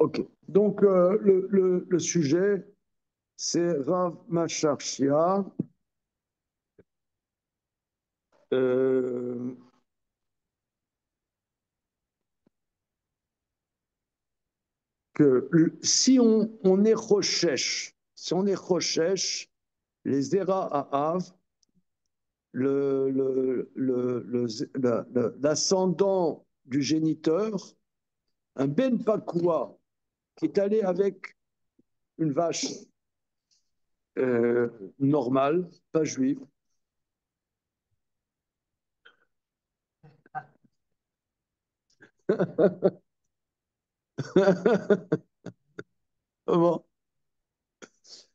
Ok. Donc, le sujet, c'est Rav Macharchia, euh, si on est Rochesh, si on est Rochesh, les Zera à Av, l'ascendant du géniteur, un Ben Pakua qui est allé avec une vache euh, normale, pas juive. Bon,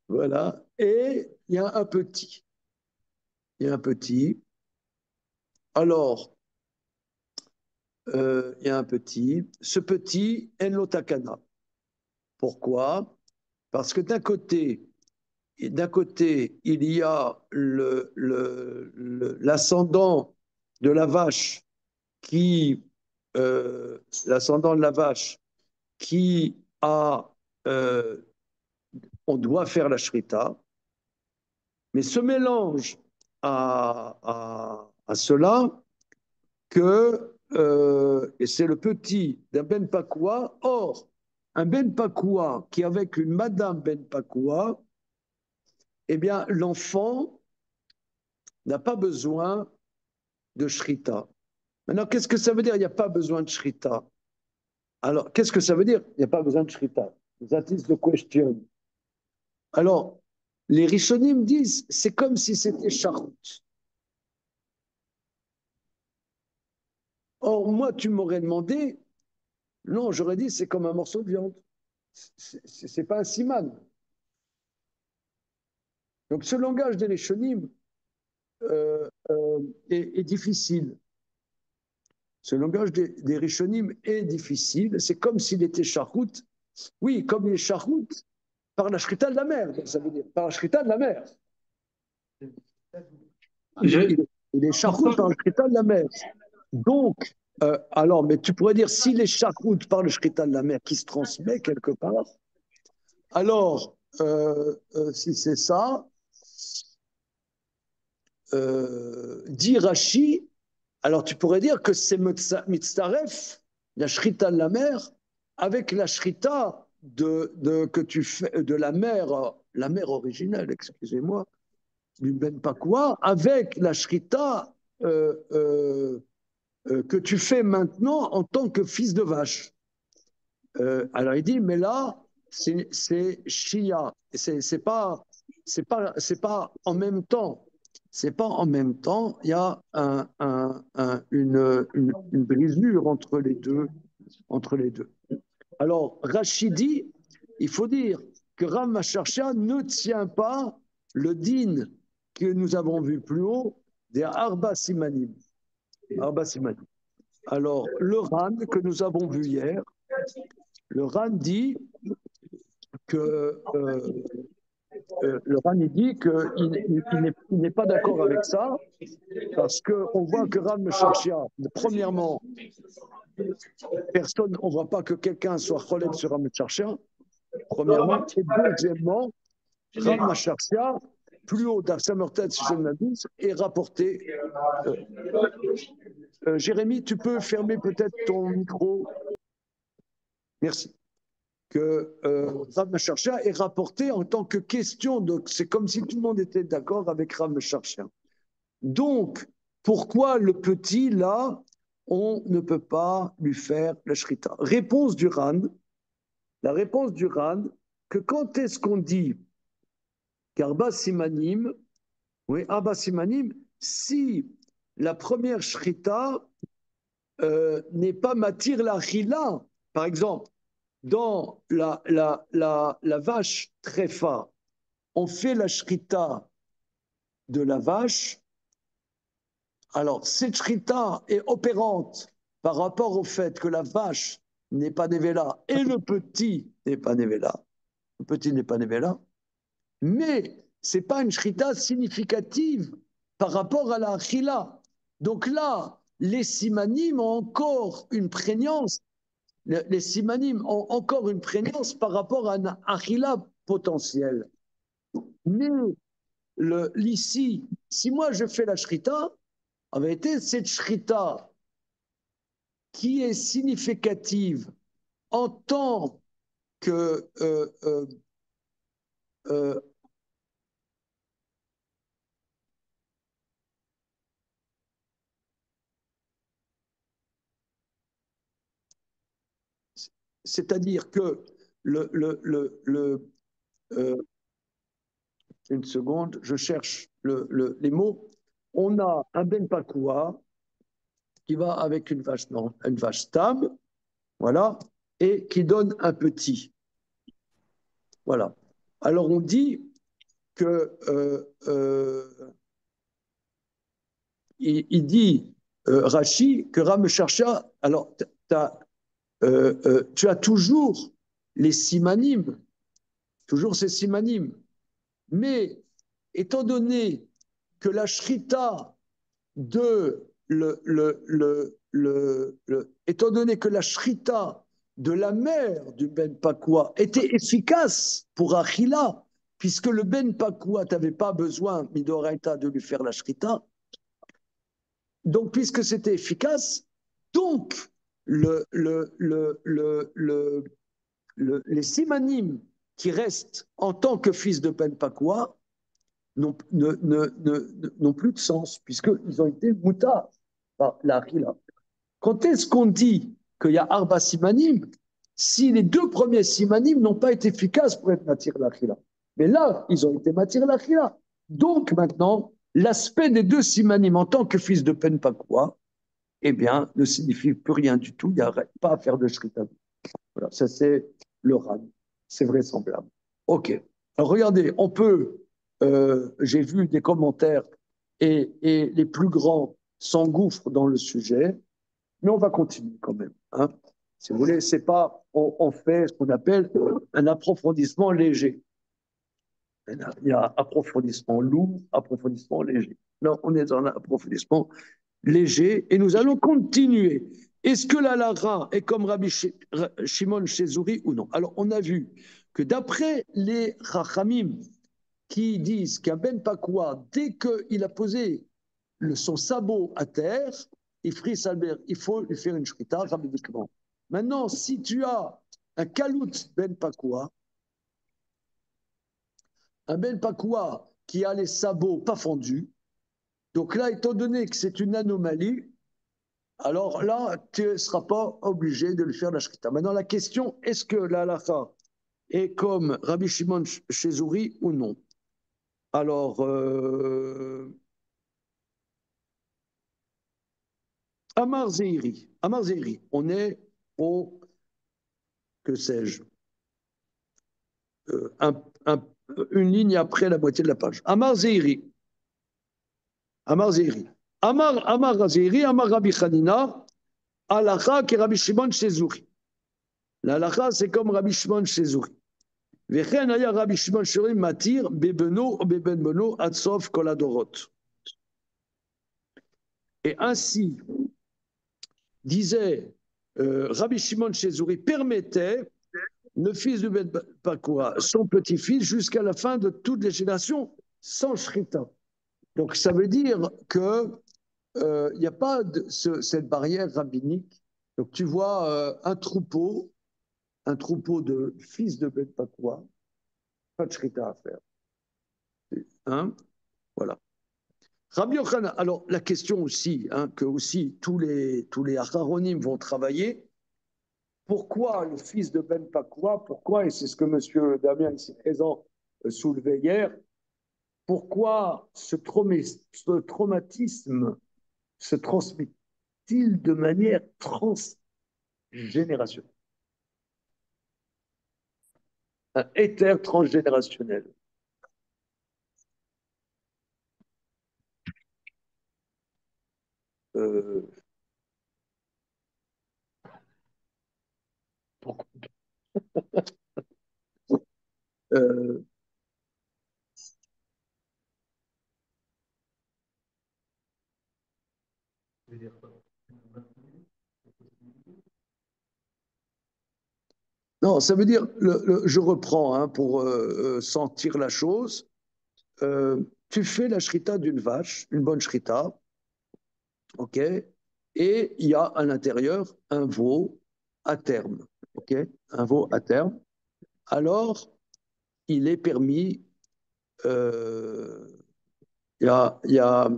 voilà. Et il y a un petit. Il y a un petit. Alors, il y a un petit. Ce petit, Enlo Takana. Pourquoi? Parce que d'un côté, il y a l'ascendant de la vache qui, l'ascendant de la vache qui a, euh, on doit faire la shrita, mais ce mélange à cela et c'est le petit d'un Ben Pakua, or, un Ben Pakua qui est avec une Madame Ben Pakua, eh bien, l'enfant n'a pas besoin de shrita. Maintenant, qu'est-ce que ça veut dire? Il n'y a pas besoin de shrita. Alors, qu'est-ce que ça veut dire? Il n'y a pas besoin de shrita. That is the question. Alors, les Rishonim disent, c'est comme si c'était charout. Or, moi, tu m'aurais demandé, non, j'aurais dit, c'est comme un morceau de viande. C'est pas un siman. Donc, ce langage des Rishonim est difficile. Ce langage des Rishonim est difficile. C'est comme s'il était charout. Oui, comme il est charout par la shrita de la mer. Ça veut dire par la shrita de la mer. Je, Il est charout par la shrita de la mer. Donc, alors, mais tu pourrais dire, s'il est charout par le shrita de la mer qui se transmet quelque part, alors, si c'est ça, dit Rashi, alors tu pourrais dire que c'est mitzaref, la shrita de la mer, avec la shrita que tu fais de la mer originelle, excusez-moi, du Ben Pakwa, avec la shrita que tu fais maintenant en tant que fils de vache. Alors il dit, mais là, c'est Shia, c'est pas en même temps. C'est pas en même temps, il y a une brisure entre les deux. Entre les deux. Alors, Rachidi, il faut dire que Ram Macharcha ne tient pas le din que nous avons vu plus haut des Arba Simanim. Arba Simanim. Alors, le Ran que nous avons vu hier, le Ran dit que le Ran dit qu'il n'est pas d'accord avec ça parce qu'on voit que Ram Charchia, premièrement, personne, on ne voit pas que quelqu'un soit relève sur Ram Charchia, premièrement, et deuxièmement, Ram Macharsia, plus haut d'Arsamertet, si je ne m'abuse, est rapporté. Jérémy, tu peux fermer peut-être ton micro. Merci. Que Rav Macharsia est rapporté en tant que question. Donc, c'est comme si tout le monde était d'accord avec Rav Macharsia. Donc, pourquoi le petit, là, on ne peut pas lui faire la shrita? Réponse du Ran. La réponse du Ran, que quand est-ce qu'on dit qu'Arba Simanim, oui, Arba Simanim, si la première shrita n'est pas matir la chila, par exemple, dans la vache tréfa, on fait la shrita de la vache. Alors, cette shrita est opérante par rapport au fait que la vache n'est pas nevela et le petit n'est pas nevela. Le petit n'est pas nevela. Mais ce n'est pas une shrita significative par rapport à la achila. Donc là, les simanim ont encore une prégnance les simanim ont encore une prégnance par rapport à un achila potentiel. Mais ici, si moi je fais la shrita, en vérité, cette shrita qui est significative en tant que euh, c'est-à-dire que euh, une seconde, je cherche les mots. On a un ben pakua qui va avec une vache, non, une vache stable, voilà, et qui donne un petit. Voilà. Alors on dit que il dit Rashi que Ram Chercha, alors tu as toujours les simanim, toujours ces simanim, mais étant donné que la shrita de étant donné que la shrita de la mère du Ben Pakwa était efficace pour Achila, puisque le Ben Pakwa n'avait pas besoin, Midoraita, de lui faire la shrita, donc puisque c'était efficace, donc les simanim qui restent en tant que fils de Ben Pakwa n'ont plus de sens, puisqu'ils ont été moutards par la Achila. Quand est-ce qu'on dit qu'il y a Arba Simanim si les deux premiers Simanim n'ont pas été efficaces pour être Matir Lachila? Mais là, ils ont été Matir Lachila. Donc maintenant, l'aspect des deux Simanim en tant que fils de Penpakwa, eh bien, ne signifie plus rien du tout. Il n'y a pas à faire de Shrita. Voilà, ça c'est le Ran. C'est vraisemblable. OK. Alors regardez, on peut, j'ai vu des commentaires et les plus grands s'engouffrent dans le sujet. Mais on va continuer quand même. Hein. Si vous voulez, c'est pas, on fait ce qu'on appelle un approfondissement léger. Il y a approfondissement lourd, approfondissement léger. Là, on est dans un approfondissement léger et nous allons continuer. Est-ce que la Lara est comme Rabbi Shimon Chezouri ou non? Alors, on a vu que d'après les Rachamim qui disent qu'un Ben Pakwa, dès qu'il a posé son sabot à terre, il faut lui faire une shrita rabbiniquement. Maintenant, si tu as un kalout ben pakwa, un ben pakwa qui a les sabots pas fondus, donc là, étant donné que c'est une anomalie, alors là, tu ne seras pas obligé de lui faire la shrita. Maintenant, la question, est-ce que la halakha est comme Rabbi Shimon Chezouri ou non? Alors, Amar Zeiri, on est au, que sais-je, un, un, une ligne après la moitié de la page. Amar Zeiri, Amar Zeiri, Amar Zeiri, Amar Rabbi Chanina, Alacha qui Rabbi Shimon Chezouri. L'Alacha, c'est comme Rabbi Shimon Chezouri. Vechen aya Rabbi Shimon Chezouri matir bebeno ou beben beno atsof koladorot. Et ainsi, disait Rabbi Shimon Chezouri, permettait le fils de Ben Pakwa, son petit-fils, jusqu'à la fin de toutes les générations, sans shrita. Donc ça veut dire que il n'y a pas cette barrière rabbinique. Donc tu vois un troupeau de fils de Ben Pakwa, pas de shrita à faire. Hein, voilà. Rabbi Yochanan, alors la question aussi, hein, que aussi tous les Acharonim vont travailler, pourquoi le fils de Ben Pakwa, pourquoi, et c'est ce que M. Damien ici présent soulevait hier, pourquoi ce traumatisme se transmet-il de manière transgénérationnelle, un éther transgénérationnel? Euh, euh, Non, ça veut dire, je reprends hein, pour sentir la chose. Tu fais la shrita d'une vache, une bonne shrita, ok? Et il y a à l'intérieur un veau à terme, ok? Un veau à terme. Alors, il est permis, euh, il n'y a, y a,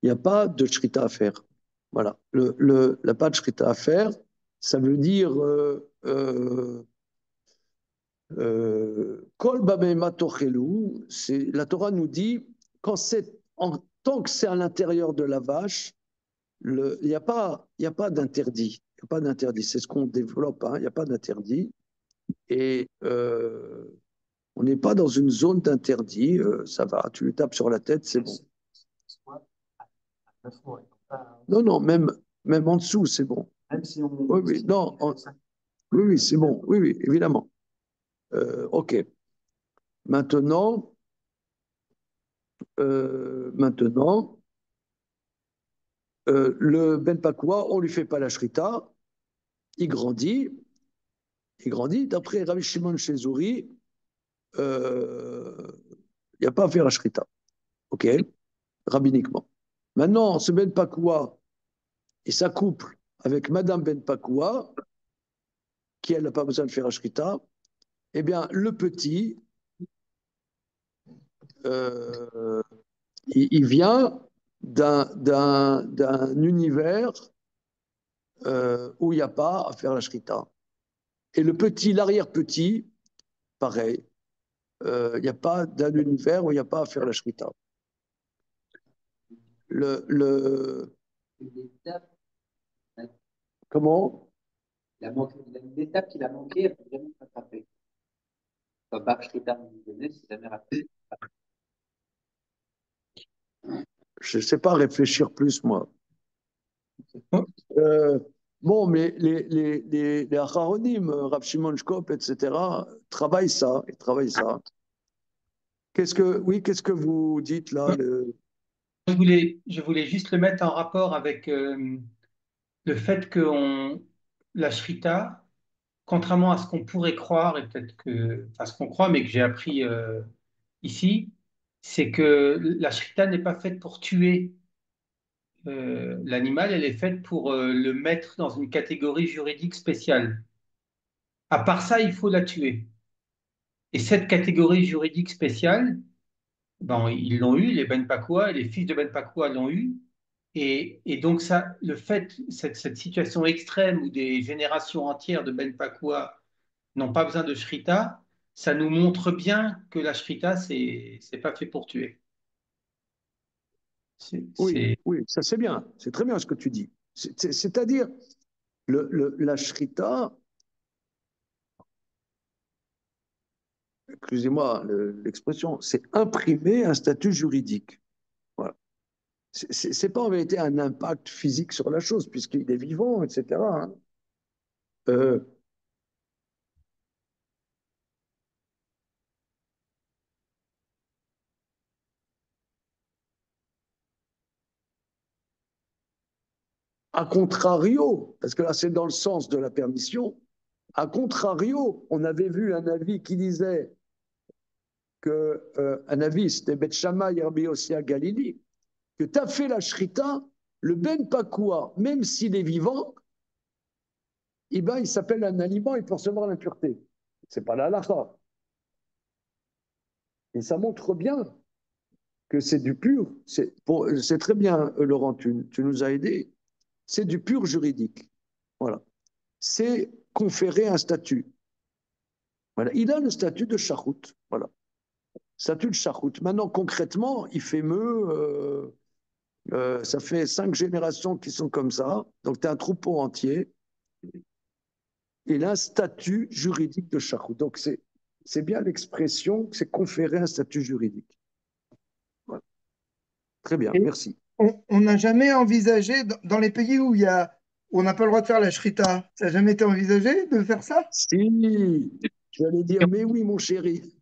y a pas de shrita à faire. Voilà. La pas de shrita à faire, ça veut dire Kol Bamema Tochelu, la Torah nous dit, en tant que c'est à l'intérieur de la vache, il n'y a pas, y a pas d'interdit. Il n'y a pas d'interdit. C'est ce qu'on développe. Hein. Il n'y a pas d'interdit. Et on n'est pas dans une zone d'interdit. Ça va. Tu lui tapes sur la tête, c'est bon. Non, non, même en dessous, c'est bon. Même si on. Oui, oui, non. Oui, oui, c'est bon. Oui, oui, évidemment. OK. Maintenant, maintenant le Ben Pakwa, on ne lui fait pas la shrita. Il grandit. Il grandit. D'après Rabbi Shimon Shezouri, il n'y a pas à faire la shrita. OK, rabbiniquement. Maintenant, ce Ben Pakwa et sa couple avec Madame Ben Pakwa, qui elle n'a pas besoin de faire la shrita, eh bien, le petit, euh, il vient d'un univers où il n'y a pas à faire la shrita. Et le petit, l'arrière-petit, pareil, il n'y a pas d'un univers où il n'y a pas à faire la shrita. Le... Comment? Il a une étape qu'il a manqué, il a vraiment rattrapé. Comme Bach Shrita nous donnait, c'est jamais rattrapé. Je ne sais pas réfléchir plus, moi. Euh, bon, mais les Acharonim, Rav Shimon Shkop, etc., travaillent ça. Ils travaillent ça. Oui, qu'est-ce que vous dites là Je voulais juste le mettre en rapport avec le fait que la Shrita, contrairement à ce qu'on pourrait croire, et peut-être que, enfin ce qu'on croit, mais que j'ai appris ici, c'est que la Shrita n'est pas faite pour tuer l'animal, elle est faite pour le mettre dans une catégorie juridique spéciale. À part ça, il faut la tuer. Et cette catégorie juridique spéciale, bon, ils l'ont eu, les Ben Pakwa, les fils de Ben Pakwa l'ont eu. Et donc, ça, le fait, cette situation extrême où des générations entières de Ben Pakwa n'ont pas besoin de Shrita, ça nous montre bien que la Shrita, c'est pas fait pour tuer. Oui, C'est oui, ça c'est bien. C'est très bien ce que tu dis. C'est-à-dire, la Shrita, excusez-moi l'expression, c'est imprimer un statut juridique. Voilà. C'est pas en vérité un impact physique sur la chose, puisqu'il est vivant, etc. Hein. Euh, A contrario, parce que là c'est dans le sens de la permission, a contrario, on avait vu un avis qui disait que, un avis, c'était Bet Shammai Rabbi Yossi à Galili, que tu as fait la shrita, le Ben Pakua, même s'il est vivant, eh ben, il s'appelle un aliment, il peut recevoir l'impureté. C'est pas la halakha. Et ça montre bien que c'est du pur. C'est très bien, Laurent, tu nous as aidés. C'est du pur juridique. Voilà. C'est conférer un statut. Voilà. Il a le statut de charout. Voilà. Statut de charout. Maintenant, concrètement, il fait ça fait 5 générations qui sont comme ça. Donc, tu as un troupeau entier. Il a un statut juridique de charout. Donc, c'est bien l'expression, c'est conférer un statut juridique. Voilà. Très bien, Et merci. on n'a jamais envisagé, dans les pays où où on n'a pas le droit de faire la shrita, ça n'a jamais été envisagé de faire ça? Si, j'allais dire, mais oui, mon chéri.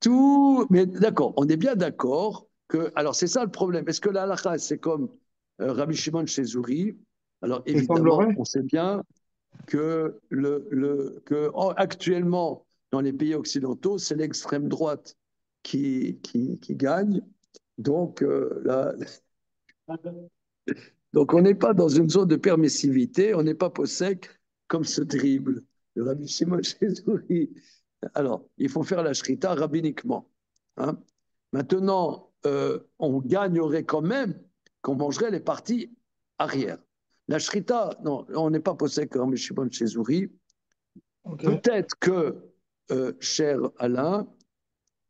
Tout, mais d'accord, on est bien d'accord que, alors c'est ça le problème. Est-ce que la halakha, c'est comme Rabbi Shimon chez Zouri, Alors Il évidemment, semblerait. on sait bien que, actuellement, dans les pays occidentaux, c'est l'extrême droite qui gagne. Donc, donc on n'est pas dans une zone de permissivité, on n'est pas possèque comme ce terrible de Rabbi Shimon Chezouri. Alors, il faut faire la shrita rabbiniquement. Hein. Maintenant, on gagnerait quand même qu'on mangerait les parties arrière. La shrita, non, on n'est pas possèque comme Shimon Chezouri. Ok. Peut-être que, cher Alain,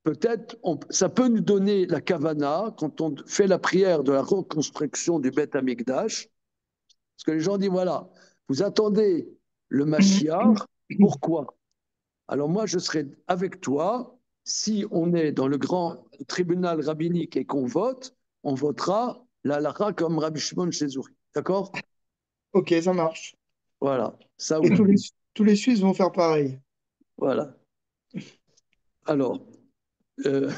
peut-être ça peut nous donner la kavana quand on fait la prière de la reconstruction du Beth Amikdash. Parce que les gens disent voilà, vous attendez le Mashiach, pourquoi? Alors moi, je serai avec toi. Si on est dans le grand tribunal rabbinique et qu'on vote, on votera la halakha comme Rabbi Shimon Chezouri. D'accord? Ok, ça marche. Voilà, ça Et oui. tous les Suisses vont faire pareil. Voilà. Alors, euh,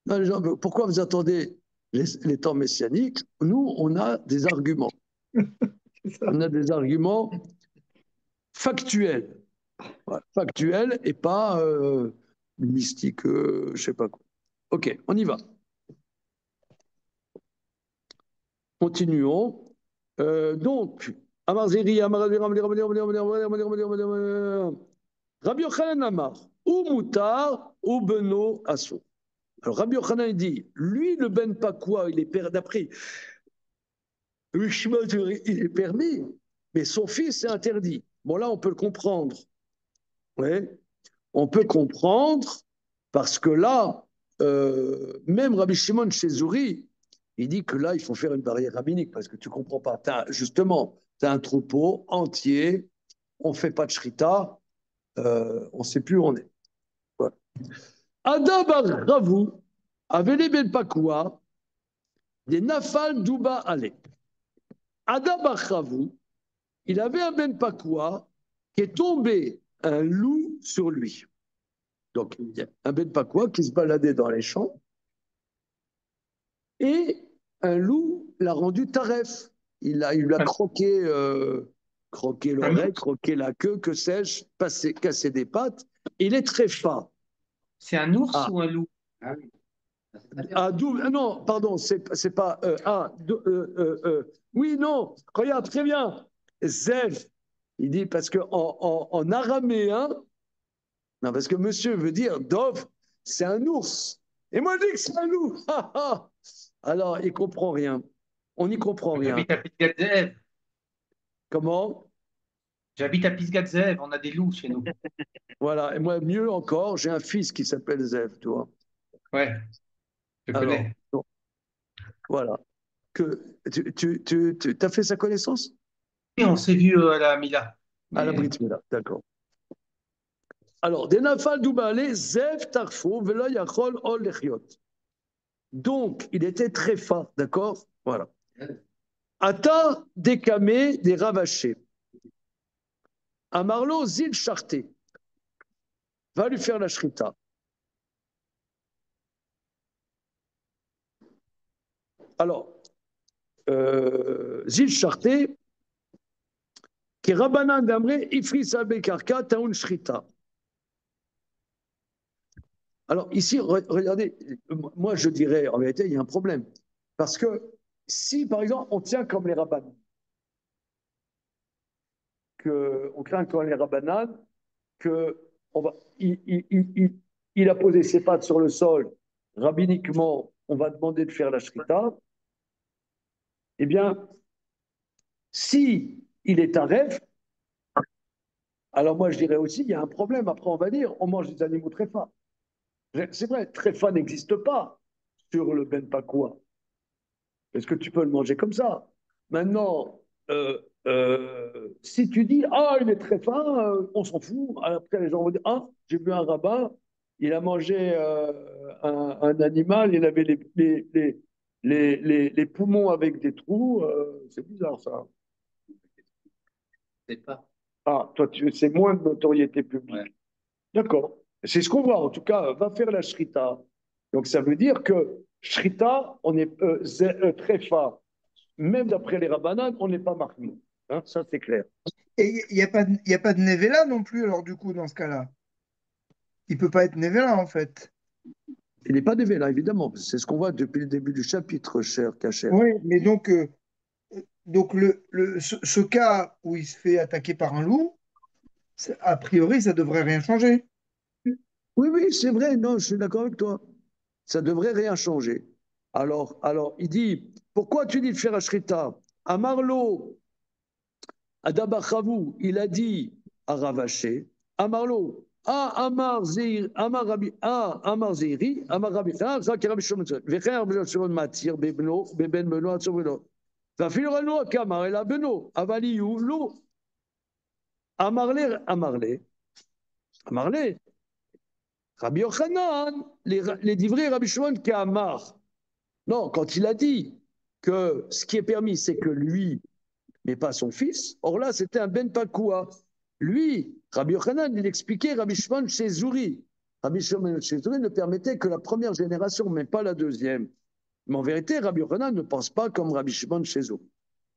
non, les gens, pourquoi vous attendez les temps messianiques? Nous, on a des arguments. C'est ça. On a des arguments factuels. Voilà, factuels et pas mystiques, je sais pas quoi. Ok, on y va. Continuons. Donc, Amarziri, Rabbi Yochanan Amar, ou Moutar, ou Beno Asso. Alors, Rabbi Yochanan il dit, lui, le Ben Pakwa, il est d'après, le Shimon, il est permis, mais son fils est interdit. Bon, là, on peut le comprendre. Ouais. On peut comprendre parce que là, même Rabbi Shimon Chezouri, il dit que là, il faut faire une barrière rabbinique parce que tu ne comprends pas. Justement, tu as un troupeau entier, on ne fait pas de shrita, on ne sait plus où on est. Voilà. Ada bar Ravu, Avele ben Pakua, des Nafal Douba Ale. Ada bar Ravu, il avait un ben Pakua qui est tombé un loup sur lui. Donc, il y a un ben Pakwa qui se baladait dans les champs et un loup l'a rendu taref. Il lui a croqué Un l'oreille, ours? croqué la queue, que sais-je, cassé des pattes. Il est très fin. C'est un ours Ah, ou un loup? Ah oui, ça, c'est très bien. non, pardon, c'est pas. Oui, non, regarde, très bien. Zev, il dit parce qu'en en araméen, non, parce que monsieur veut dire Dov, c'est un ours. Et moi, je dis que c'est un loup. Alors, il comprend rien. On n'y comprend rien. J'habite à Pisgat-Zeev. Comment? J'habite à Pisgat-Zeev. On a des loups chez nous. Voilà. Et moi, mieux encore, j'ai un fils qui s'appelle Zev, tu vois. Ouais, je Alors, connais. donc, voilà. Tu as fait sa connaissance? Et on s'est vu à la Mila. À la Mais Brit Mila, d'accord. Alors, des nafal doubalé, Zev tarfo, velo yachol ol lechiot. Donc, il était très fin, d'accord? Voilà. Ata décamé des ravachés. Amarlo zil charté. Va lui faire la shrita. Alors, zil charté, qui rabanan d'amré, ifri sabé karka, taoun shrita. Alors, ici, regardez, moi je dirais, en vérité, il y a un problème. Parce que si, par exemple, on tient comme les rabbanan, on craint comme les rabbanan, que on va, il a posé ses pattes sur le sol, rabbiniquement, on va demander de faire la shrita, eh bien, si il est un rêve, alors moi je dirais aussi, il y a un problème. Après, on va dire, on mange des animaux très fins. C'est vrai, très fin n'existe pas sur le Ben Pakwa. Est-ce que tu peux le manger comme ça? Maintenant, si tu dis, ah, il est très fin, on s'en fout. Après, les gens vont dire, ah, j'ai vu un rabbin, il a mangé un animal, il avait les poumons avec des trous. C'est bizarre ça. C'est pas. Ah, toi, c'est moins de notoriété publique. Ouais. D'accord. C'est ce qu'on voit. En tout cas, va faire la shrita. Donc, ça veut dire que shrita, on est très fin. même d'après les Rabbanan, on n'est pas marqué. Hein, ça, c'est clair. Et il y a pas de Nevela non plus, alors du coup, dans ce cas-là. Il peut pas être Nevela, en fait. Il n'est pas dévé là, évidemment. C'est ce qu'on voit depuis le début du chapitre, cher Kacher. Oui, mais donc ce cas où il se fait attaquer par un loup, a priori, ça devrait rien changer. Oui, oui, c'est vrai. Non, je suis d'accord avec toi. Ça devrait rien changer. Il dit, pourquoi tu dis de faire Ashrita? Amarlo, Adabachavou, il a dit à Ravaché, Amarlo, Amar Zeir, Amar Rabbi, Amar Zeiri, Amar Rabbi, Zaki Rabbi Shimon, Vecher Rabbi Shimon Matir, Bebno, Beben Beno, Atzoveno. ואפילו ראינו כמה, אלא בנו, אבל יהיו לו. אמר לי, Rabbi Yochanan, les divrei Rabbi Shimon Kamar. Non, quand il a dit que ce qui est permis, c'est que lui, mais pas son fils, or là, c'était un Ben Pakua. Lui, Rabbi Yochanan, il expliquait Rabbi Shimon chez Zuri. Rabbi Shimon chez Zuri ne permettait que la première génération, mais pas la deuxième. Mais en vérité, Rabbi Yochanan ne pense pas comme Rabbi Shimon chez Zuri.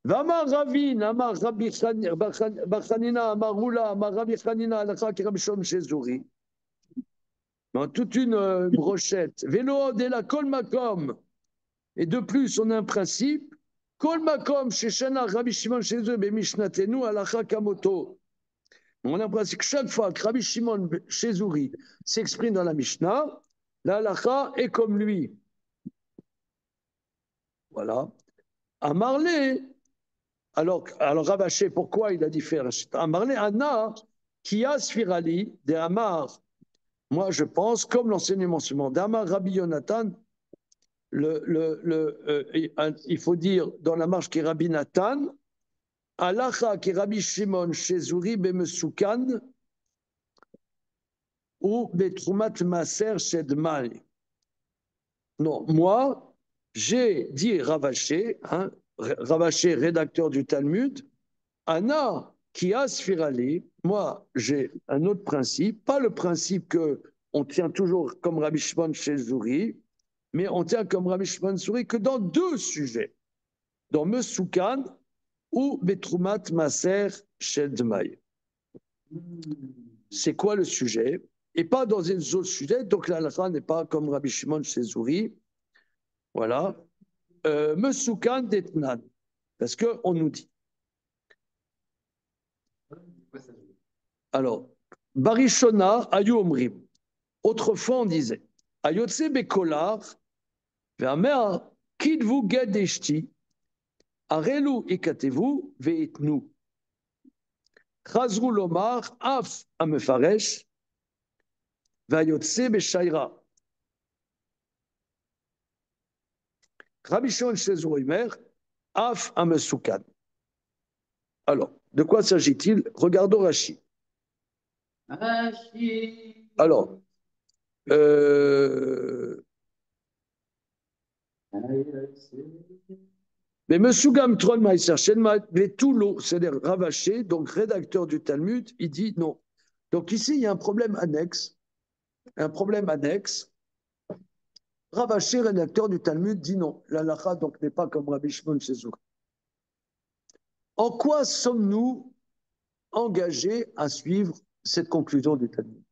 V'amar Ravin, amar Rabbi Chanina, amar Rula, amar Rabbi Chanina, alakha ki Rabbi Shimon chez Zuri. Dans toute une brochette. Vélo de la Kolmakom. Et de plus, on a un principe. Kolmakom, chez Shana, Rabbi Shimon, chez eux, Mishnatenu, Alacha Kamoto. On a un principe que chaque fois que Rabbi Shimon, chez Zuri, s'exprime dans la Mishnah, la Alacha est comme lui. Voilà. Amarlé, alors Ravaché, pourquoi il a dit faire Amarlé, Anna, Kia Sfirali, de Amar. Moi, je pense, comme l'enseignement suivant d'Amar Rabbi Yonatan, il faut dire dans la marche qui est Rabbi Nathan, Alacha qui est Rabbi Shimon chez Zuri Bemesukan ou Betrumat Maser chez Dmai. Non, moi, j'ai dit Ravaché, hein, Ravaché, rédacteur du Talmud, Anna qui a Sfirali, moi, j'ai un autre principe, pas le principe que on tient toujours comme Rabbi Shimon chez Zuri, mais on tient comme Rabbi Shimon Zuri que dans deux sujets, dans Mesoukan ou Betrumat Maser Shedmai. C'est quoi le sujet? Et pas dans un autre sujet, donc la halakha n'est pas comme Rabbi Shimon chez Zuri. Voilà. Mesoukan d'Etnan. Parce qu'on nous dit. Alors, Barishona Ayu Omrim. Autrefois, on disait Ayotse Bekolar, Ve'amer Kidvu Gadeshti, Arelu Ikatevu Ve'etnu. Chazru Lomar Af Amefaresh, Ve'ayotse Beshaira. Rabbi Shimon Shezur Omer, Af Amesukan. Alors, de quoi s'agit-il? Regardons Rashi. Alors, mais Mesugam Tron Maïser Shenma Vetulo, c'est-à-dire Ravaché, donc rédacteur du Talmud, il dit non. Donc ici, il y a un problème annexe. Un problème annexe. Ravaché, rédacteur du Talmud, dit non. L'halakha donc n'est pas comme Rabbi Shimon Shezur. En quoi sommes-nous engagés à suivre cette conclusion du Talmud?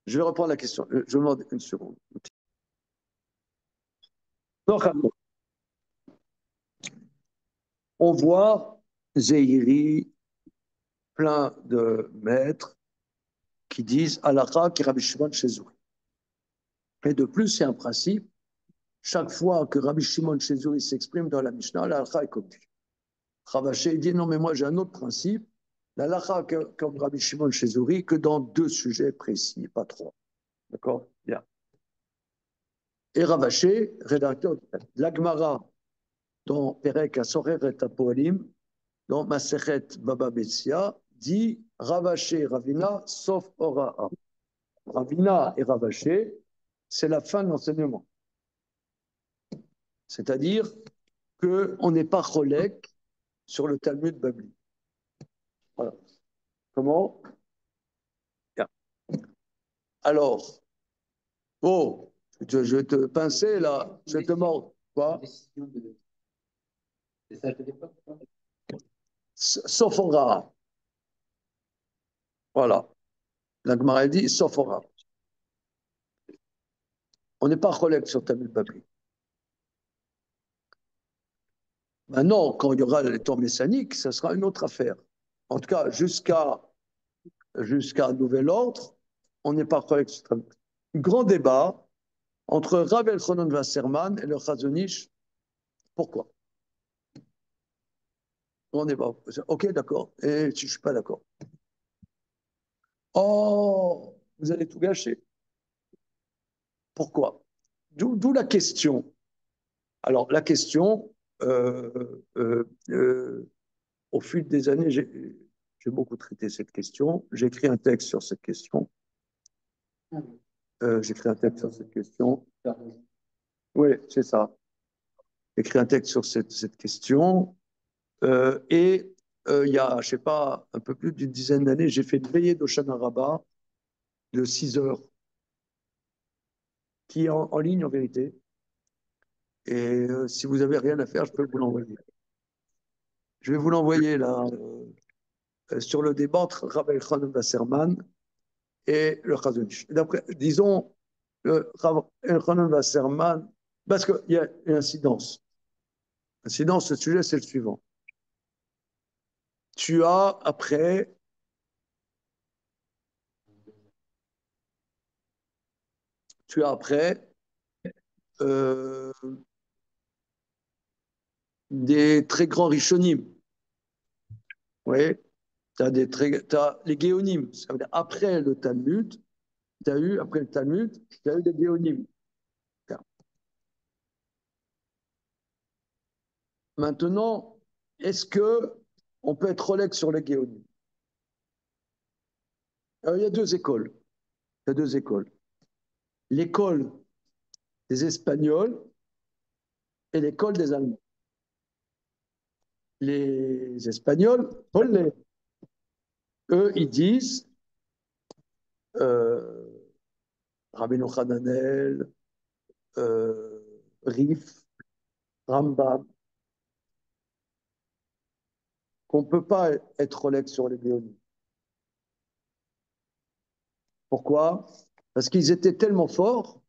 Je vais reprendre la question. Je vous demande une seconde. On voit Zéhiri, plein de maîtres qui disent Halakha qui Rabbi Shimon Shezuri. Et de plus, c'est un principe. Chaque fois que Rabbi Shimon Shezuri s'exprime dans la Mishnah, l'Halakha est comme lui. Ravaché dit non, mais moi j'ai un autre principe. L'Halakha comme Rabbi Shimon Shezuri que dans deux sujets précis, pas trois. D'accord? Bien. Et Ravaché, rédacteur de l'Agmara, dans Perek Asorer et Apoelim, dans Masechet Baba Betsia, dit Ravaché, Ravina, sauf Ora'a. Ravina et Ravaché, c'est la fin de l'enseignement. C'est-à-dire qu'on n'est pas cholek sur le Talmud Babli. Voilà. Comment? Bien. Alors, oh, Je vais te pincer là, je vais te mordre. Quoi? C'est ça de l'époque, quoi. Sophora. Voilà. La Gemara dit Sophora. On n'est pas relève sur Talmud Babli. Maintenant, quand il y aura les temps messianiques, ça sera une autre affaire. En tout cas, jusqu'à nouvel ordre, on n'est pas relève sur Talmud. Grand débat entre Rav Elchanan Wasserman et le Chazon Ish. Pourquoi? On n'est pas. Ok, d'accord. Et je ne suis pas d'accord. Oh, vous allez tout gâcher. Pourquoi? D'où la question. Alors, la question, au fil des années, j'ai beaucoup traité cette question. J'ai écrit un texte sur cette question. J'ai écrit un texte sur cette question. Oui, c'est ça. J'ai écrit un texte sur cette question. Et il y a, je ne sais pas, un peu plus d'une dizaine d'années, j'ai fait une veillée d'Oshana Rabbah de 6 heures, qui est en ligne en vérité. Et si vous n'avez rien à faire, je peux vous l'envoyer. Je vais vous l'envoyer là, sur le débat entre Rabbi Elchanan Wasserman et le Chazon Ish. Disons, le Rabbi Elchanan Wasserman, parce qu'il y a une incidence. L'incidence, ce sujet, c'est le suivant. Tu as après euh, des très grands rishonim. Oui, tu as les géonymes. Ça veut dire après le Talmud, après le Talmud, tu as eu des géonymes. Maintenant, est-ce que on peut être Rolex sur les géonymes? Il y a deux écoles. Il y a deux écoles. L'école des Espagnols et l'école des Allemands. Les Espagnols, eux, ils disent euh, Rabbeinu Hananel, Rif, Rambam, qu'on ne peut pas être Rolex sur les géonymes. Pourquoi? Parce qu'ils étaient tellement forts,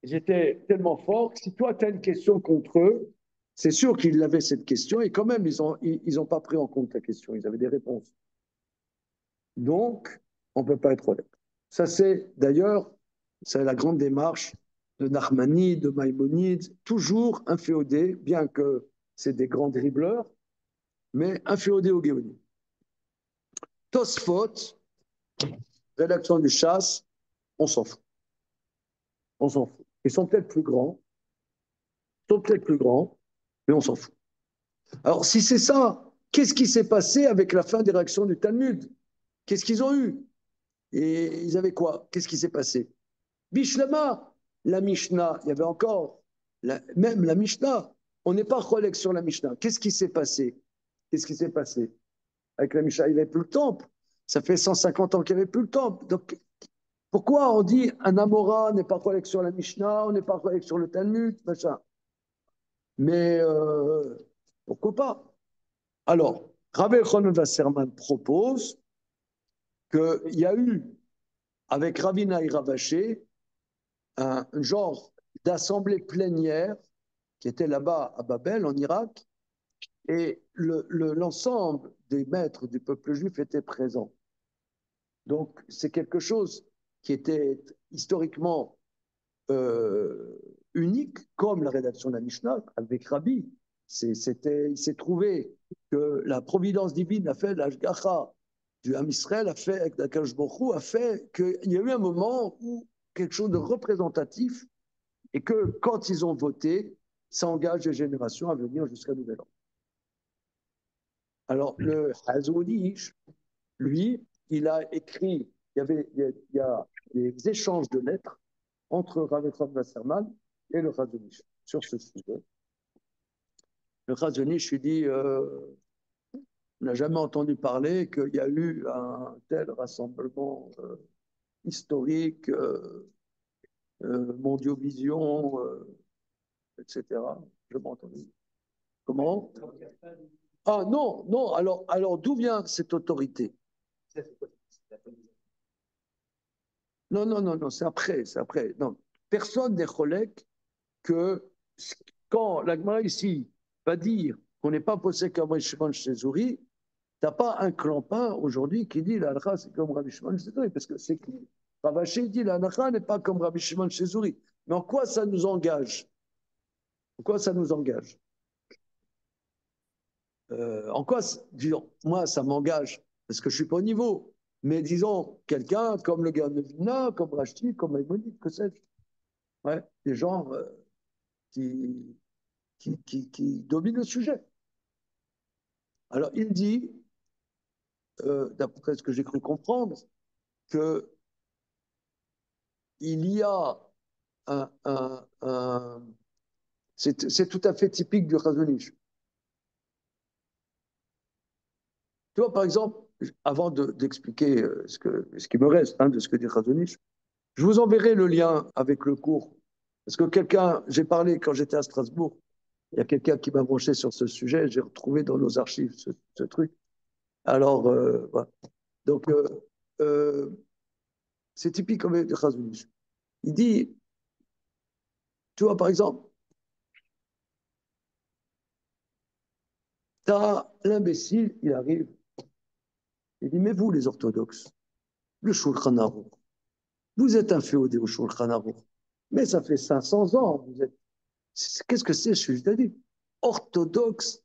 que si toi tu as une question contre eux, c'est sûr qu'ils avaient cette question et quand même ils ont pas pris en compte la question, ils avaient des réponses. Donc, on ne peut pas être honnête. Ça c'est d'ailleurs, c'est la grande démarche de Nachmani, de Maïmonide, toujours inféodé, bien que c'est des grands dribbleurs, mais inféodé au Géonie. Tosfot, rédaction du Chasse, on s'en fout. On s'en fout. Ils sont peut-être plus grands, mais on s'en fout. Alors, si c'est ça, qu'est-ce qui s'est passé avec la fin des réactions du Talmud? Qu'est-ce qu'ils ont eu? Et ils avaient quoi? Qu'est-ce qui s'est passé? Bishlama, la Mishnah, il y avait encore, même la Mishnah, on n'est pas relègue sur la Mishnah. Qu'est-ce qui s'est passé? Qu'est-ce qui s'est passé? Avec la Mishnah, il n'y avait plus le temple. Ça fait 150 ans qu'il n'y avait plus le temple. Donc, pourquoi on dit un Amora n'est pas relègue sur la Mishnah, on n'est pas relègue sur le Talmud, machin? Mais pourquoi pas? Alors, Rabbi Elchanan Wasserman propose qu'il y a eu, avec Ravina et Ravaché, un genre d'assemblée plénière qui était là-bas à Babel, en Irak, et l'ensemble des maîtres du peuple juif étaient présents. Donc, c'est quelque chose qui était historiquement unique, comme la rédaction de la Mishnah avec Rabbi. Il s'est trouvé que la providence divine a fait l'Ashgacha du Ham Israël, a fait, avec Akash Baruch a fait qu'il y a eu un moment où quelque chose de représentatif et que quand ils ont voté, ça engage les générations à venir jusqu'à nouvel an. Alors, le Hazonish, lui, il a écrit, il y a des échanges de lettres entre Rav Echad Wasserman et le Hazonish sur ce sujet. Le Hazonish lui dit on n'a jamais entendu parler qu'il y a eu un tel rassemblement historique Mondiovision, etc. Je m'entends entendu. Comment? Ah non, non, alors d'où vient cette autorité? Non, non, non, non, c'est après, c'est après. Non, personne n'est cholèque que quand la Gemara ici va dire qu'on n'est pas posé comme Rabbi Shimon Shezuri, tu n'as pas un clampin aujourd'hui qui dit la halakha c'est comme Rabbi Shimon Shezuri, parce que c'est clair. Ravaché dit la halakha n'est pas comme Rabbi Shimon Shezuri. Mais en quoi ça nous engage? En quoi ça nous engage? En quoi, disons, moi, ça m'engage parce que je ne suis pas au niveau. Mais disons, quelqu'un comme le gars de Vina, comme Rachid, comme Maïmonide, que sais-je. Ouais, des gens qui, qui dominent le sujet. Alors, il dit, d'après ce que j'ai cru comprendre, que il y a c'est tout à fait typique du Razonich. Tu vois, par exemple, avant d'expliquer ce qui me reste de ce que dit Razonich, je vous enverrai le lien avec le cours. Parce que j'ai parlé quand j'étais à Strasbourg, il y a quelqu'un qui m'a branché sur ce sujet, j'ai retrouvé dans nos archives ce truc. Alors, voilà. Donc, c'est typique comme Razonich. Il dit, tu vois, par exemple, tu as l'imbécile, il arrive, il dit, mais vous, les orthodoxes, le Shulchan Aruch, vous êtes inféodés au Shulchan Aruch, mais ça fait 500 ans, vous êtes. Qu'est-ce que c'est, je dit orthodoxe,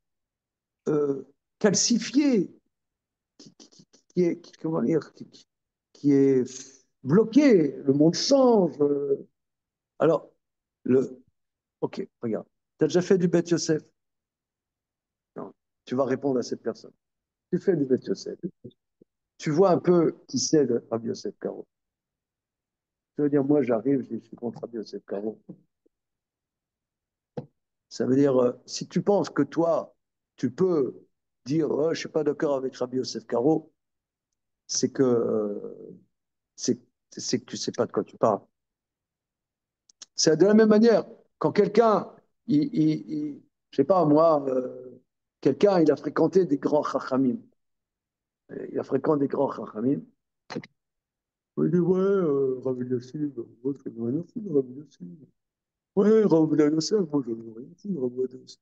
calcifié, qui est, comment dire, qui est bloqué, le monde change. Alors, ok, regarde, tu as déjà fait du Beth Yosef? Non, tu vas répondre à cette personne. Tu fais du Beth Yosef. Tu vois un peu qui c'est le Rabbi Yosef Karo. Tu veux dire, moi j'arrive, je suis contre Rabbi Yosef Karo. Ça veut dire, si tu penses que toi, tu peux dire, je ne suis pas d'accord avec Rabbi Yosef Karo, c'est que, c'est que tu ne sais pas de quoi tu parles. C'est de la même manière, quand quelqu'un, je sais pas moi, quelqu'un, il a fréquenté des grands chachamim. Il a fréquenté des grands chachamim. Il dit, ouais, Rabbi Yosef, moi, je n'ai rien foutu, Rabbi Yosef. Ouais, Rabbi Yosef, moi, je n'ai rien foutu, Rabbi Yosef.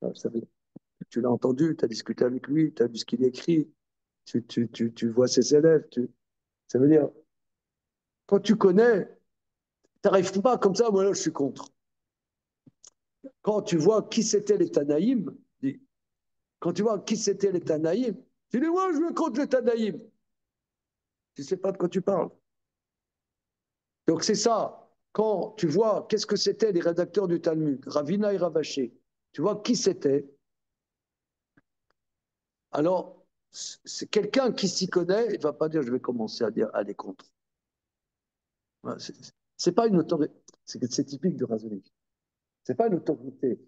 Ah, tu l'as entendu, tu as discuté avec lui, tu as vu ce qu'il écrit, tu vois ses élèves. Ça veut dire, quand tu connais, tu n'arrives pas comme ça, moi, là, je suis contre. Quand tu vois qui c'était les Tanaïm, quand tu vois qui c'était les Tanaïm, tu dis, ouais, je veux contre les Tanaïm. Tu ne sais pas de quoi tu parles. Donc c'est ça. Quand tu vois qu'est-ce que c'était les rédacteurs du Talmud, Ravina et Ravaché, tu vois qui c'était. Alors, c'est quelqu'un qui s'y connaît, il ne va pas dire, je vais commencer à dire aller contre. Voilà, c'est pas une autorité, c'est typique de Razonich. C'est pas une autorité,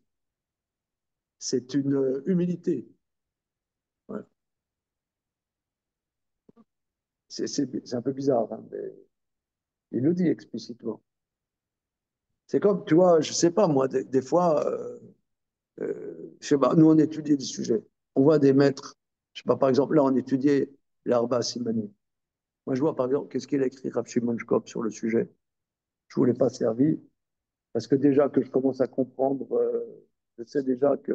c'est une humilité. Voilà. C'est un peu bizarre, hein, mais il le dit explicitement. C'est comme, tu vois, je sais pas, moi, des fois, je sais pas, nous, on étudie des sujets. On voit des maîtres, je sais pas, par exemple, là, on étudiait l'Arba Simani. Moi, je vois, par exemple, qu'est-ce qu'il a écrit Rav Shimon Shkop sur le sujet. Je ne voulais pas servir, parce que déjà que je commence à comprendre, je sais déjà que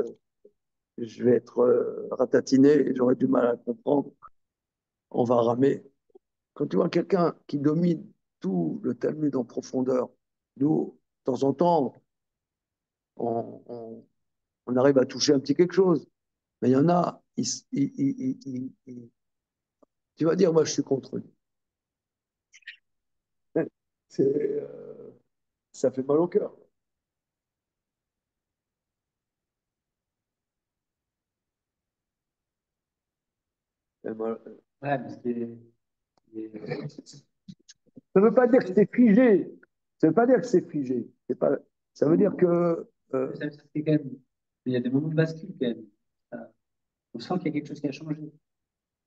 je vais être ratatiné et j'aurai du mal à comprendre. On va ramer. Quand tu vois quelqu'un qui domine tout le Talmud en profondeur, nous, de temps en temps, on, on, on arrive à toucher un petit quelque chose. Mais il y en a, tu vas dire, moi, je suis contre lui. Ça fait mal au cœur. Ouais, mais Ça ne veut pas dire que c'est figé. Ça ne veut pas dire que c'est figé. Pas, ça veut dire que. ça fait quand même. Il y a des moments de bascule quand même. On sent qu'il y a quelque chose qui a changé.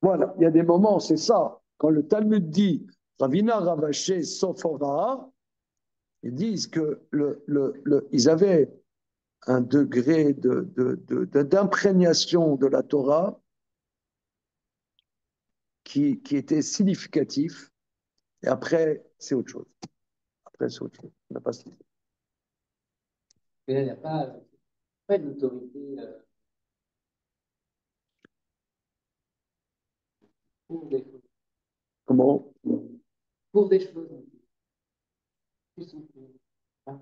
Voilà, il y a des moments, c'est ça. Quand le Talmud dit Ravina Ravaché Sofora, Ils disent que ils avaient un degré d'imprégnation de la Torah qui était significatif, et après, c'est autre chose. Après, c'est autre chose. On n'a pas ce Mais là, il n'y a pas une autorité pour des choses. Comment? Pour des choses. Qui sont pas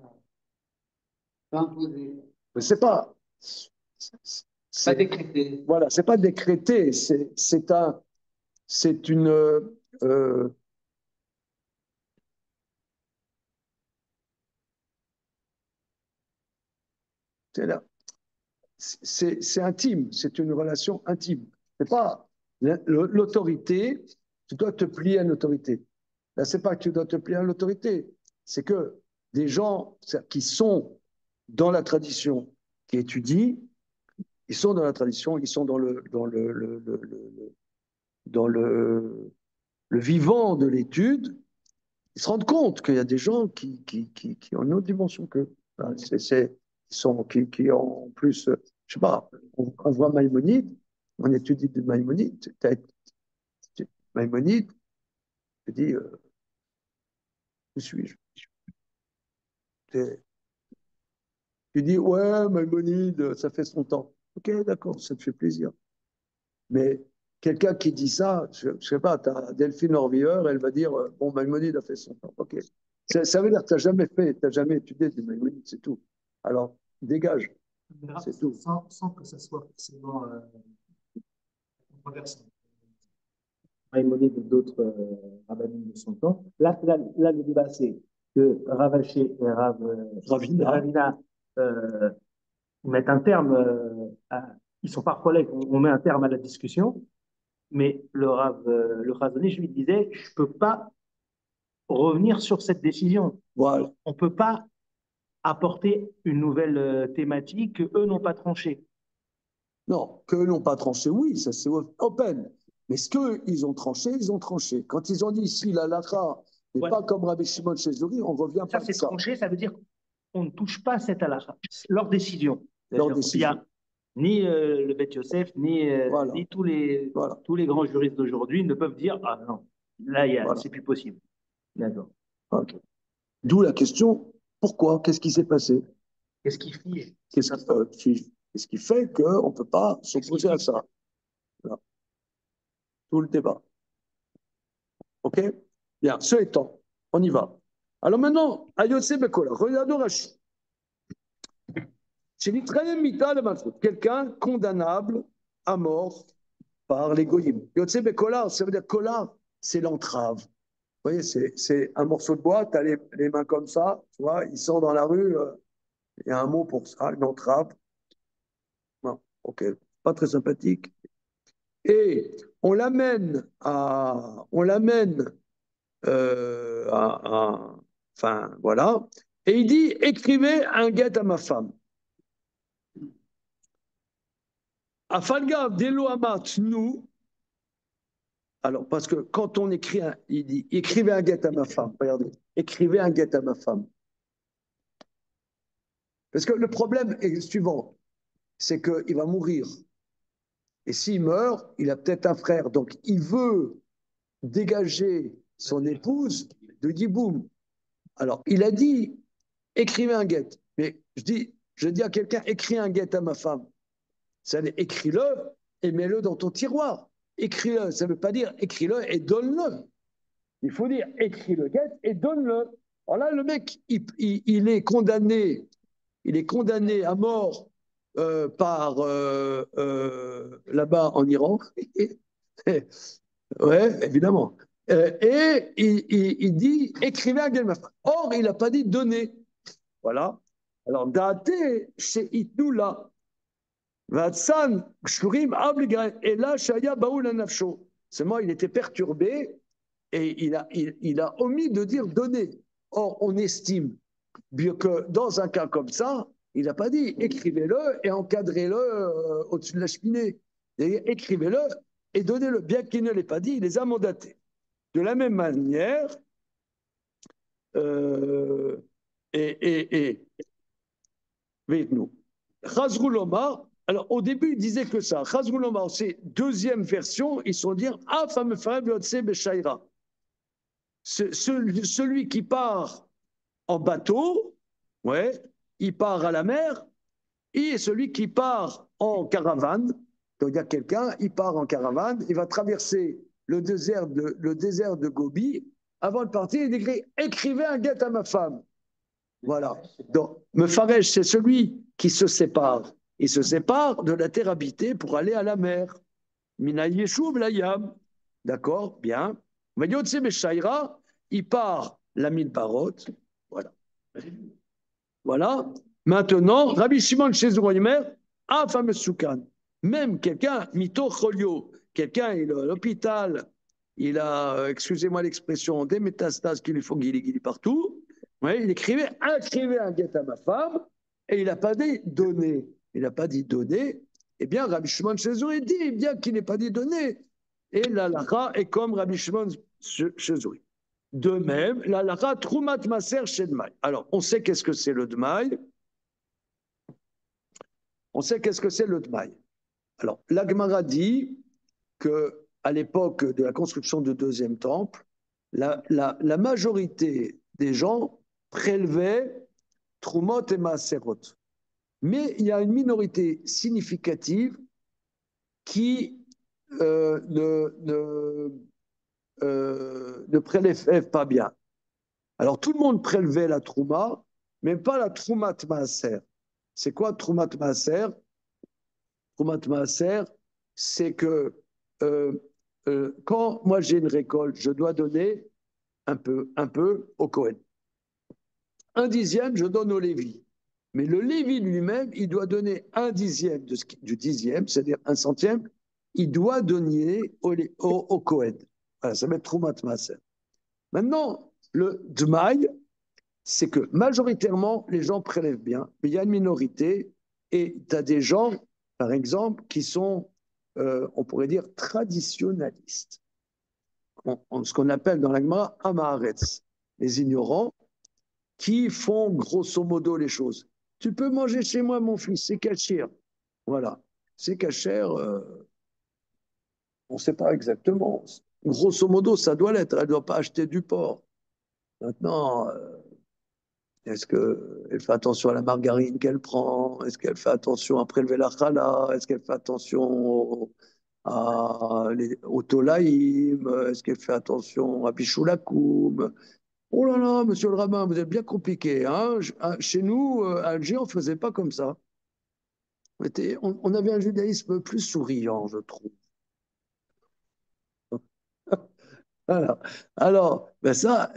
imposées. Mais c'est pas. Pas décrétées. Voilà, c'est pas décrété, c'est une. C'est intime, c'est une relation intime. C'est pas l'autorité, tu dois te plier à l'autorité. Là, c'est pas que tu dois te plier à l'autorité, c'est que des gens qui sont dans la tradition, qui étudient, ils sont dans la tradition, ils sont dans le vivant de l'étude, ils se rendent compte qu'il y a des gens qui ont une autre dimension qu'eux. Qui ont en plus, je sais pas, on voit Maïmonide, on étudie de Maïmonide, Maïmonide, je dis, où suis-je? Tu dis, ouais, Maïmonide, ça fait son temps. Ok, d'accord, ça te fait plaisir. Mais quelqu'un qui dit ça, je ne sais pas, tu as Delphine Orvilleur, elle va dire, bon, Maïmonide a fait son temps. Ok. Ça veut dire que tu n'as jamais fait, tu n'as jamais étudié du Maïmonide, c'est tout. Alors, dégage, c'est tout. Sans que ça soit forcément controversé. Maïmonide et d'autres rabbins de son temps. Là, le débat, c'est que Rav Aché et Ravina mettent un terme, ils sont parfois là, on met un terme à la discussion, mais le Chazon Ish lui disait, je ne peux pas revenir sur cette décision. Voilà. On ne peut pas apporter une nouvelle thématique qu'eux n'ont pas tranchée. Non, qu'eux n'ont pas tranché, oui, ça c'est open. Mais ce qu'ils ont tranché, ils ont tranché. Quand ils ont dit ici la halakha n'est pas comme Rabbi Shimon Shezuri, on revient pas Ça, de c'est ça. tranché, ça veut dire qu'on ne touche pas cette halakha. Leur décision. Leur décision. Il y a ni le Beth Yosef, ni tous les grands juristes d'aujourd'hui ne peuvent dire ah non, là, c'est plus possible. D'accord. Okay. D'où la question, pourquoi? Qu'est-ce qui s'est passé? Qu'est-ce qui fige? Qu'est-ce qui fait qu'on ne peut pas s'opposer à ça? Voilà. Tout le débat. OK? Bien, ce étant, on y va. Alors maintenant, Ayotse Bekola, regardons Rachid. Quelqu'un condamnable à mort par les goyim. Yotse Bekola, ça veut dire kola, c'est l'entrave. Vous voyez, c'est un morceau de bois, tu as les mains comme ça, tu vois, ils sont dans la rue, il y a un mot pour ça, une entrave. Non, ok, pas très sympathique. Et on l'amène enfin, voilà, et il dit, écrivez un guet à ma femme. Afalgav delo amat nous. Alors, parce que quand on écrit, il dit, écrivez un guet à ma femme. Regardez, écrivez un guet à ma femme. Parce que le problème est le suivant, c'est qu'il va mourir. Et s'il meurt, il a peut-être un frère. Donc, il veut dégager son épouse de Giboum. Alors, il a dit, écrivez un guet. Mais je dis à quelqu'un, écris un guet à ma femme. Ça veut dire, écris-le et mets-le dans ton tiroir. Écris-le, ça ne veut pas dire écris-le et donne-le. Il faut dire écris le guet et donne-le. Alors là, le mec, il est condamné à mort par là-bas en Iran. Ouais, évidemment. Et il dit écrivez un guet. Or, il n'a pas dit donner. Voilà. Alors, Date, chez Itnoula. Vatsan, Shurim, Abligre. Et là, Shaya Baoul Nafsho. Seulement, il était perturbé et il a omis de dire donner. Or, on estime que dans un cas comme ça, il n'a pas dit écrivez-le et encadrez-le au-dessus de la cheminée. Écrivez-le et donnez-le. Bien qu'il ne l'ait pas dit, il les a mandatés. De la même manière, et nous. Chazrou Lomar, alors au début il disait que ça. Chazrou Lomar, c'est deuxième version, ils sont dire celui qui part en bateau, ouais, il part à la mer, et celui qui part en caravane, donc il y a quelqu'un, il part en caravane, il va traverser le désert de Gobi. Avant de partir, il écrit « Écrivez un guet à ma femme ». Voilà. Donc, Mefaresh, c'est celui qui se sépare. Il se sépare de la terre habitée pour aller à la mer. Mina Yeshuv Layam. D'accord, bien. Vayotse Beshaira, il part la Midbarot. Voilà. Voilà. Maintenant, Rabbi Shimon Shezur Omer, un fameux soukan. Même quelqu'un, Mito Cholio, quelqu'un, il est à l'hôpital, il a, excusez-moi l'expression, des métastases qu'il lui faut guili partout. Ouais, il écrivait un guet à ma femme et il n'a pas dit donner. Il n'a pas dit donner. Eh bien, Rabbi Shimon Shezur, il dit bien qu'il n'ait pas dit donner. Et la lacha est comme Rabbi Shimon Shezur. De même, la lacha Troumat Maser Shedmai. Alors, on sait qu'est-ce que c'est le Dmaï. On sait qu'est-ce que c'est le Dmaï. Alors, l'Agmara dit qu'à l'époque de la construction du deuxième temple, la majorité des gens prélevaient Trumot et Maaserot. Mais il y a une minorité significative qui ne prélevait pas bien. Alors, tout le monde prélevait la Trouma, mais pas la Troumat Maaser. C'est quoi Troumat Maaser? Troumat Maaser, c'est que quand moi j'ai une récolte, je dois donner un peu au Kohen. Un dixième, je donne au Lévi. Mais le Lévi lui-même, il doit donner un dixième du dixième, c'est-à-dire un centième, il doit donner au Kohen. Voilà, ça va être Troumat Maaser. Maintenant, le Dmaï, c'est que majoritairement, les gens prélèvent bien, mais il y a une minorité, et tu as des gens, par exemple, qui sont, on pourrait dire, traditionnalistes. Ce qu'on appelle dans l'Agma Amaharetz, les ignorants, qui font grosso modo les choses. Tu peux manger chez moi, mon fils, c'est cachère. Voilà, c'est cachère, on ne sait pas exactement. Grosso modo, ça doit l'être, elle ne doit pas acheter du porc. Maintenant, est-ce qu'elle fait attention à la margarine qu'elle prend? Est-ce qu'elle fait attention à prélever la chala? Est-ce qu'elle fait attention au tolaïm? Est-ce qu'elle fait attention à bichoulakoum? Oh là là, monsieur le rabbin, vous êtes bien compliqué. Hein? Chez nous, à Alger, on ne faisait pas comme ça. On avait un judaïsme plus souriant, je trouve. Voilà. Alors, ben tu as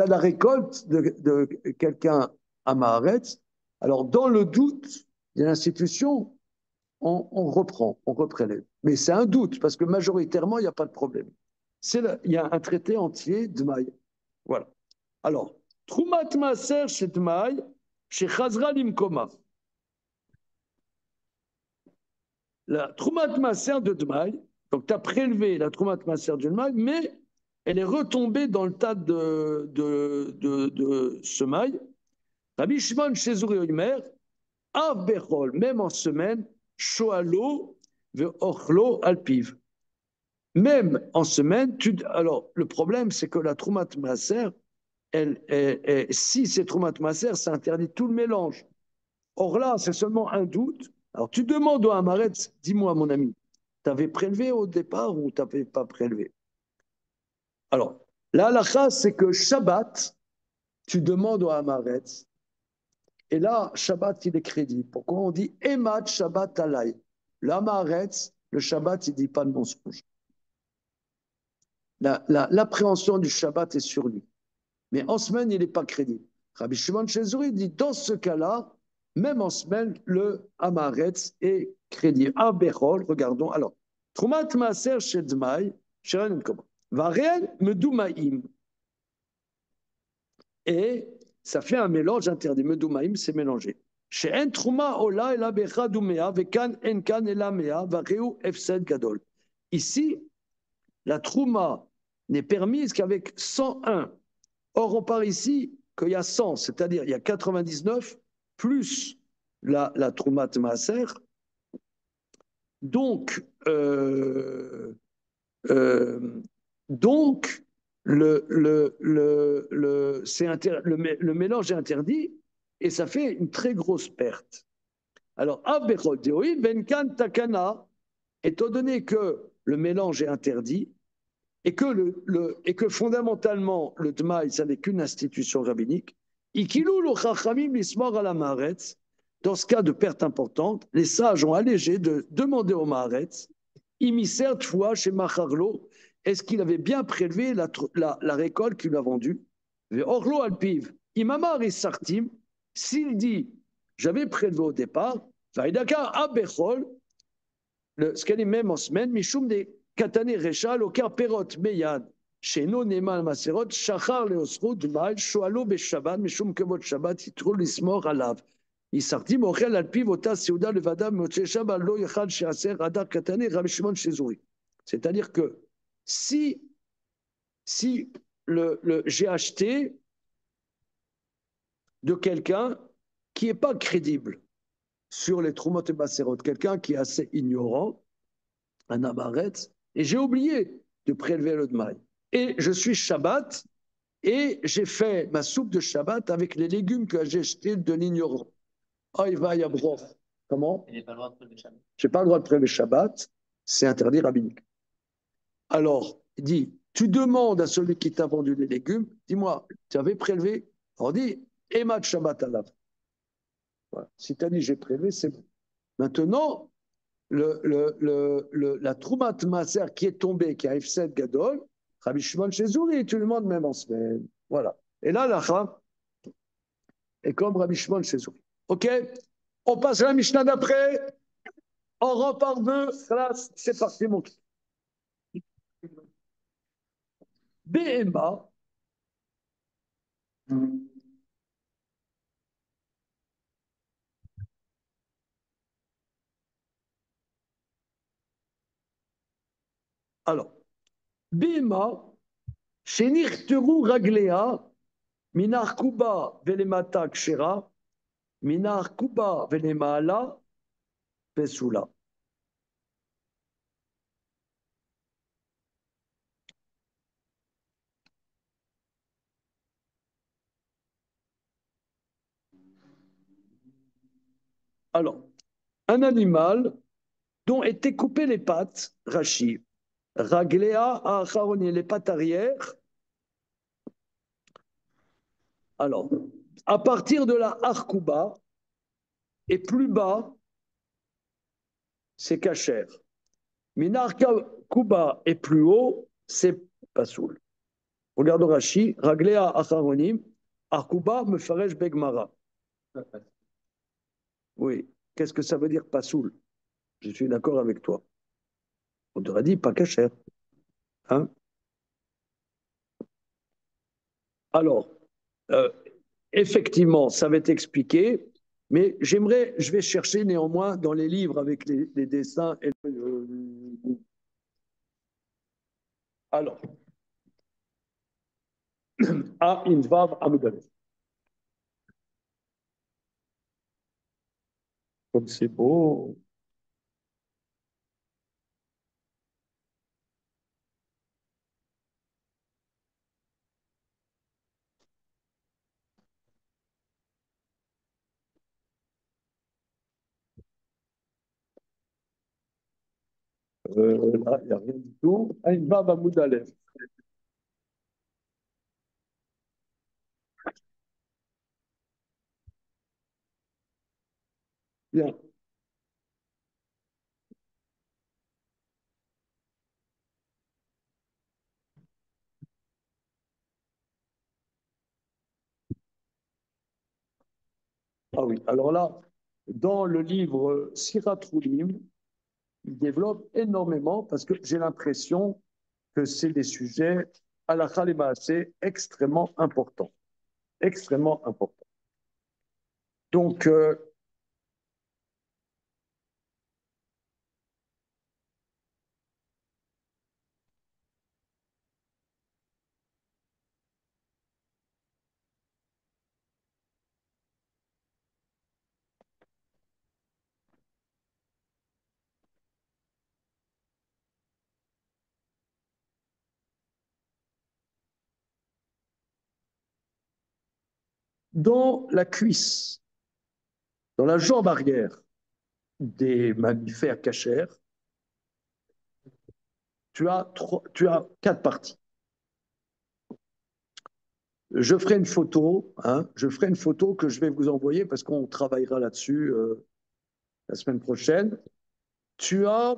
la récolte de quelqu'un à Maharetz. Alors, dans le doute de l'institution, on reprend, on reprélève. Mais c'est un doute, parce que majoritairement, il n'y a pas de problème. Il y a un traité entier de Maï. Voilà. Alors, Troumat Maaser chez Dmaï, chez Chazra Limkoma. La Troumat Maaser de Dmaï, donc tu as prélevé la Troumat Maaser de Dmaï, mais elle est retombée dans le tas de ce maï. Rabbi Shimon Shezur Omer, Av Bechol, même en semaine, Shoalo ve'ochlo alpiv. Même en semaine, alors le problème c'est que la Troumat Maaser, si c'est Troumat Maaser, ça interdit tout le mélange. Or là, c'est seulement un doute. Alors tu demandes au Hamaretz, dis-moi mon ami, tu avais prélevé au départ ou tu n'avais pas prélevé? Alors, la halakha, c'est que Shabbat, tu demandes au Hamaretz, et là, Shabbat, il est crédit. Pourquoi on dit Emat Shabbat alay? Le Hamaretz, le Shabbat, il ne dit pas de mensonge. L'appréhension du Shabbat est sur lui. Mais en semaine, il n'est pas crédit. Rabbi Shimon Shezuri dit, dans ce cas-là, même en semaine, le Hamaretz est crédit. Ah, Bechol, regardons. Alors, Trumat Maaser Shedmai, Sheren Koma. Varien Medoumaïm. Et ça fait un mélange interdit. Medoumaïm, c'est mélangé. Chez En Trouma Ola Ela Becha Dumea, Vekan Enkan Ela Mea, Vareu Efsed Gadol. Ici, la Trouma n'est permise qu'avec 101. Or, on parle ici qu'il y a 100, c'est-à-dire il y a 99 plus la Troumat Maaser. Donc, donc le mélange est interdit et ça fait une très grosse perte. Alors, Benkan Takana, étant donné que le mélange est interdit et que fondamentalement le Dmaï, ça n'est qu'une institution rabbinique, dans ce cas de perte importante, les sages ont allégé de demander au Maharetz, émissaire de foi chez Macharlo, est-ce qu'il avait bien prélevé la récolte qu'il a vendue? Orlo alpiv, imamar et sartim, s'il dit, j'avais prélevé au départ, vaïdaka abechol, ce qu'elle est même en semaine, Mishum des Katane Rechal, au Perot Meyad, chez nous, Neman Maserot, Shachar Leosro, Dmal, Shoalo Beshabbat, Mishum Kevot Shabbat, Yitro Lismor Alav. Isartim, Ochel Alpi, Vota, Seuda, Levada, Moche Shabbat, Lo Yachal, Sheaser, Radar Katane, Ramishimon Shezouri. C'est-à-dire que si j'ai acheté de quelqu'un qui n'est pas crédible sur les Trumot et Maserot, quelqu'un qui est assez ignorant, un amaret, et j'ai oublié de prélever le dmaï. Et je suis Shabbat, et j'ai fait ma soupe de Shabbat avec les légumes que j'ai achetés de l'ignorant. Ah, il va y avoir. Comment? Je n'ai pas le droit de prélever Shabbat. Je n'ai pas le droit de prélever Shabbat, c'est interdit rabbinique. Alors, il dit, tu demandes à celui qui t'a vendu les légumes, dis-moi, tu avais prélevé? On dit, Emad Shabbat alav. Voilà. Si tu as dit j'ai prélevé, c'est bon. Maintenant, la Troumat Maaser qui est tombée, qui a F7 Gadol, Rabbi Shimon Shezouri, tu le demandes même en semaine. Voilà. Et là, la Cham est comme Rabbi Shimon Shezouri. OK? On passe à la Mishnah d'après. On repart de classe. C'est parti, mon truc. BMA. Alors, BMA, Shenir Teru Raglea, Minar Kuba Velemata Kshera, Minar Kuba Velemala, Pesula. Alors, un animal dont étaient coupées les pattes, Rachi, Raglea Acharoni, les pattes arrière. Alors, à partir de la Arkuba et plus bas, c'est Kacher. Minar Kuba et plus haut, c'est Pasoul. Regarde Rachi, Raglea Acharonim, Arkuba Mefaresh Begmara. Oui, qu'est-ce que ça veut dire Pasoul? Je suis d'accord avec toi. On t'aurait dit pas Kacher. Hein? Alors, effectivement, ça va être expliqué, mais je vais chercher néanmoins dans les livres avec les dessins. Alors, A Invav Amudalev. Comme c'est beau. Là, il n'y a rien du tout. A Invav Amudalev. Bien. Ah oui, alors là, dans le livre Sirat Roulim, il développe énormément parce que j'ai l'impression que c'est des sujets à la Khalima, c'est extrêmement important. Extrêmement important. Donc, dans la cuisse, dans la jambe arrière des mammifères cachers, tu as 4 parties. Je ferai une photo, je ferai une photo que je vais vous envoyer parce qu'on travaillera là-dessus la semaine prochaine. Tu as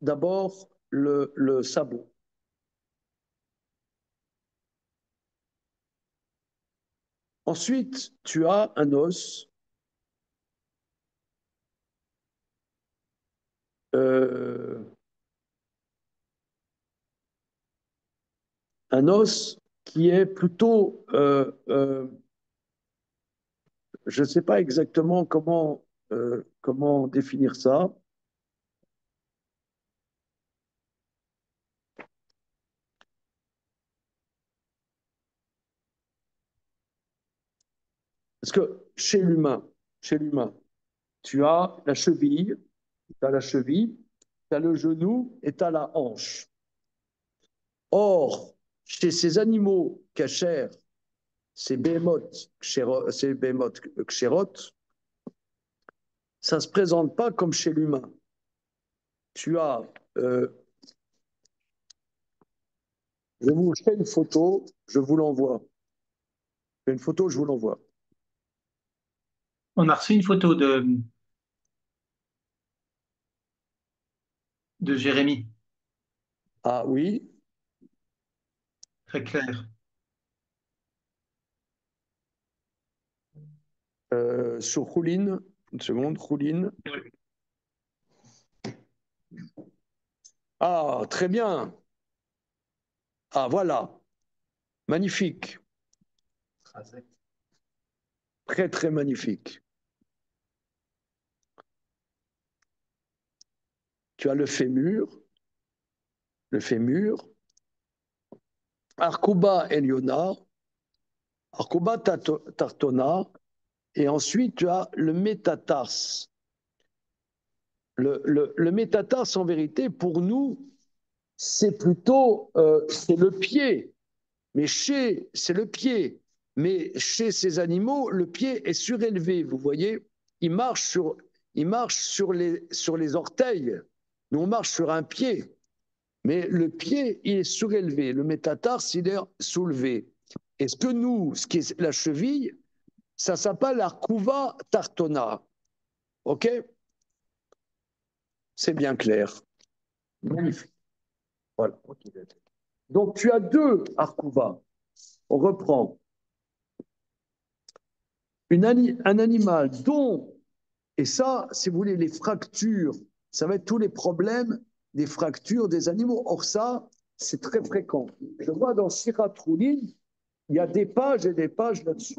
d'abord le sabot. Ensuite, tu as un os. Un os qui est plutôt, je ne sais pas exactement comment définir ça. Parce que chez l'humain, tu as la cheville, tu as le genou et tu as la hanche. Or, chez ces animaux cachers, ces behemoths xérot, ça ne se présente pas comme chez l'humain. Tu as, je vous fais une photo, je vous l'envoie. Je fais une photo, je vous l'envoie. On a reçu une photo de Jérémy, Ah oui, très clair. sur Rouline, une seconde, Rouline. Ah, très bien. Ah, voilà. Magnifique. Très, très magnifique. Tu as le fémur. Arcuba Eliona, Arcuba Tartona, et ensuite tu as le métatarse. Le métatarse, en vérité, pour nous, c'est plutôt c'est le pied. C'est le pied. Mais chez ces animaux, le pied est surélevé. Vous voyez, il marche sur les orteils. Nous, on marche sur un pied. Mais le pied, il est surélevé. Le métatarse, il est soulevé. Et ce qui est la cheville, ça s'appelle l'arcuva tartona. OK? C'est bien clair. Magnifique. Voilà. Donc, tu as 2 arcuvas. On reprend. Un animal dont, et ça, si vous voulez, les fractures, ça va être tous les problèmes des fractures des animaux. Or, ça, c'est très fréquent. Je vois dans Sirat Roulin, il y a des pages et des pages là-dessus.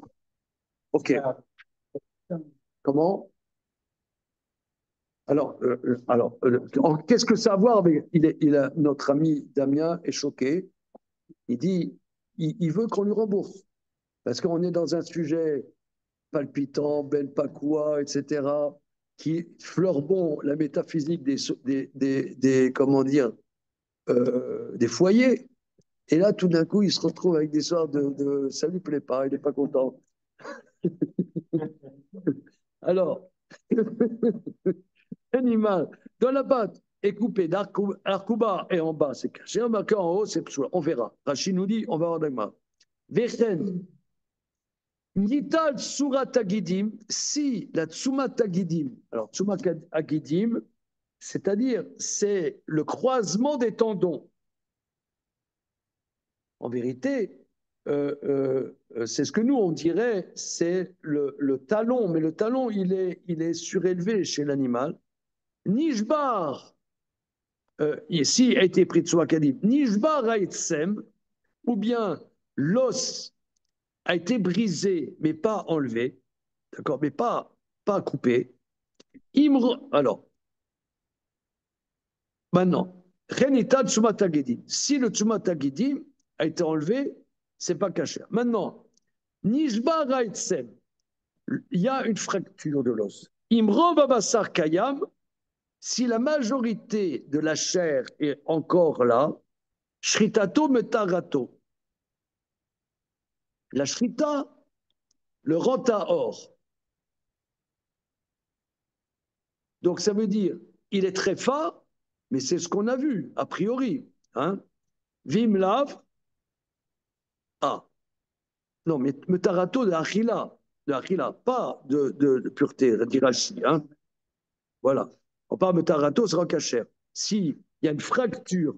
OK. Comment? Alors, qu'est-ce que ça a à voir avec notre ami Damien est choqué. Il dit, il veut qu'on lui rembourse. Parce qu'on est dans un sujet palpitant, Ben Pakoua, etc., qui fleurbon la métaphysique comment dire, des foyers. Et là, tout d'un coup, il se retrouve avec des soirs de ça lui plaît pas, il n'est pas content. Alors, animal, dans la batte est coupé d'arcouba et en bas, c'est caché, marqué en haut, c'est psoula. On verra. Rachid nous dit, on va voir demain. Vechen, Nital Tsurat Agidim, si la Tsumat Agidim, alors Tsumat Agidim, c'est-à-dire c'est le croisement des tendons. En vérité, c'est ce que nous on dirait, c'est le talon, mais le talon il est surélevé chez l'animal. Nishbar, ici a été pris de Souakadim, Nishbar Haïtsem, ou bien l'os a été brisé, mais pas enlevé, d'accord, mais pas coupé. Alors, maintenant, Renita Tsumatagidim. Si le Tsumatagidim a été enlevé, c'est pas caché. Maintenant, Nishba Raitsem, il y a une fracture de l'os. Imro Babasar Kayam, si la majorité de la chair est encore là, Shritato Metarato. La Shrita, le renta or. Donc ça veut dire, il est très fort, mais c'est ce qu'on a vu, a priori. Hein? Vim lav. Ah. Non, mais metarato de achila, pas de pureté, dirachi. Hein? Voilà. On parle de metarato, sera cachère. S'il y a une fracture,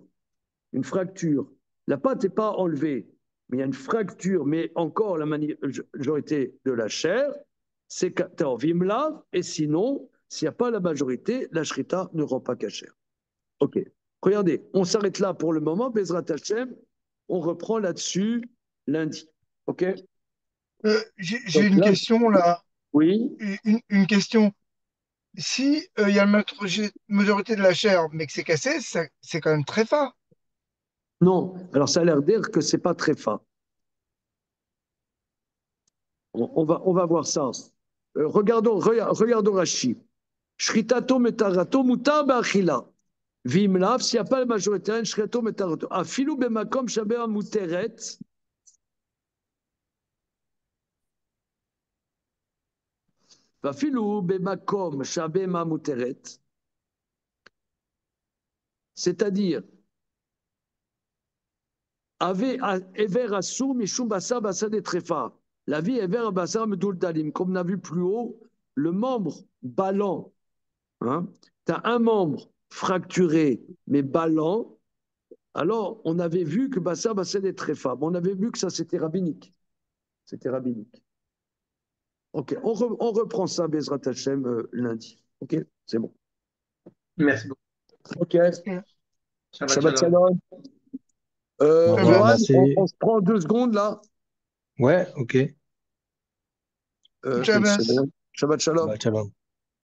la pâte n'est pas enlevée, mais il y a une fracture, mais encore la majorité de la chair, c'est vim lav, et sinon, s'il n'y a pas la majorité, la shrita ne rend pas cachère. Ok. Regardez, on s'arrête là pour le moment. Bezrat Hashem, on reprend là-dessus lundi. Ok. J'ai une question là. Oui. Une question. Si il y a la majorité de la chair, mais que c'est cassé, c'est quand même très fort. Non. Alors ça a l'air dire que c'est pas très fin. On va voir ça. Regardons Rashi. Shritato metarato mutar ba'achila. Vimlav, s'il n'y a pas la majorité, shritato metarato. Afilu bemakom shabea muteret. Afilu bemakom shabea muteret. C'est-à-dire, avait Ever Assou Mishum Bassa Bassa des Tréfa. La vie Ever Bassa Medoul Dalim. Comme on a vu plus haut, le membre ballant, hein, tu as un membre fracturé mais ballant, alors on avait vu que Bassa Bassa des Tréfa. On avait vu que ça c'était rabbinique. C'était rabbinique. Ok, on reprend ça, Bezrat Hashem, lundi. Ok, c'est bon. Merci beaucoup. Ok, Shabbat Shalom. Shalom. Au revoir, Johan, merci. on se prend 2 secondes là. Ouais, ok. Shabbat. Shabbat Shalom. Shabbat shalom.